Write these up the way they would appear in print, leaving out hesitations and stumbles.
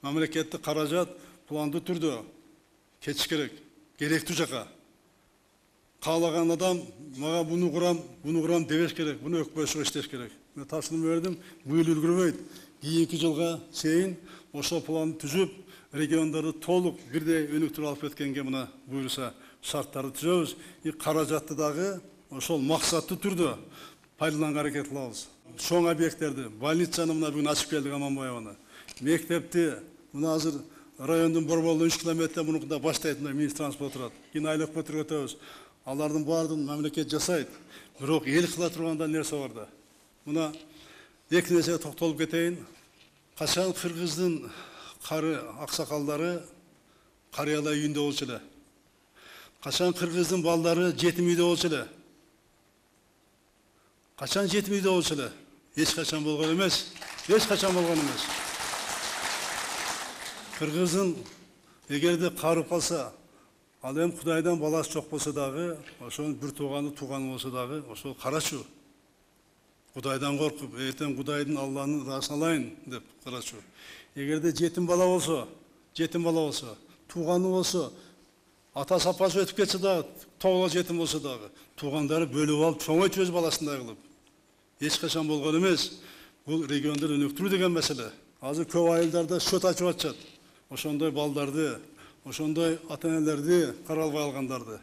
Мамлекеттик каражат пландуу түрдө кетиш керек, керектүү жака. Каалаган адам мага буну курам дебеш керек, буну өкпөй чыгып иштеш керек. Мен тапшырма бердим, быйыл үлгүрбөйт. Кийинки жылга чейин ошол планды түзүп, региондорду толук бирдей өнүктүрүп алып кеткенге мына буюрса шарттарды түзөбүз. Каражатты дагы ошол максаттуу түрдө пайдаланганга аракет кылабыз. Чоң объекттерди, больницаны мына бүгүн ачып келдик Аманбаеваны. Мектепти мына азыр райондун борборунан 3 километрден мунукунда баштайт Минтранспорт турат. Кийин айлык метр өтөбүз. Алардын баардыгын мамлекет жасайт. Бирок эл кыла турганда нерсе бар да. Мына эки нерсеге токтолуп кетейин. Качан Кыргыздын кары аксакалдары карыялар үйүндө болчу эле. Качан Кыргыздын балдары жетим үйдө болчу эле. Качан жетим үйдө болчу эле. Эч качан болгон эмес. Эч качан болгон эмес. Кыргыздын эгерде карып калса, ал эми Кудайдан баласы жок болсо дагы, ошонун бир тууганы болсо дагы, ошол карачу. Кудайдан коркуп, эртең Кудайдын Алланын ырасын алайын деп карачу. Эгерде жетим бала болсо, тууганы болсо, атасы апасы өтүп кетсе дагы, тоголо жетим болсо дагы, туугандары бөлүп алып, чоңойтуп өз баласындай кылып. Эч качан болгон эмес. Бул регионду өнүктүрүү деген маселе. Азыр көп айылдарда шөт ачып атышат. Ошондой балдарды, ошондой ата-энелерди карай албай алгандарды,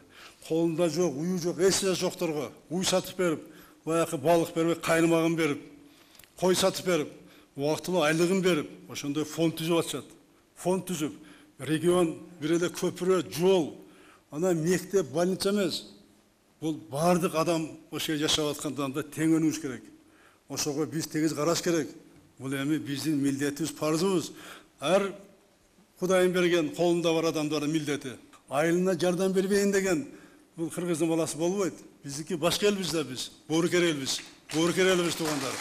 колунда жок, уyu жок, эч нерсе жокторго уй сатып берип, баягы балык берип, кайнамагын берип, кой сатып берип, убактылуу айлыгын берип, ошондой фонд түзүп атышат. Фонд түзүп, регион бир эле көпүрө, жол, ана мектеп, больница эмес. Бул бардык адам ошо жерде жашап аткан адамда тең өнүгүш керек. Ошого биз тегиз караш керек. Бул эми биздин милдетибиз, парзыбыз. Ар Кудайын берген колунда бар адамдардын милдети. Айылына жардам бербейин деген бул Кыргыздын баласы болбойт. Биздики башка элбиз да биз. Боорукер элбиз. Боорукер элбиз туугандар.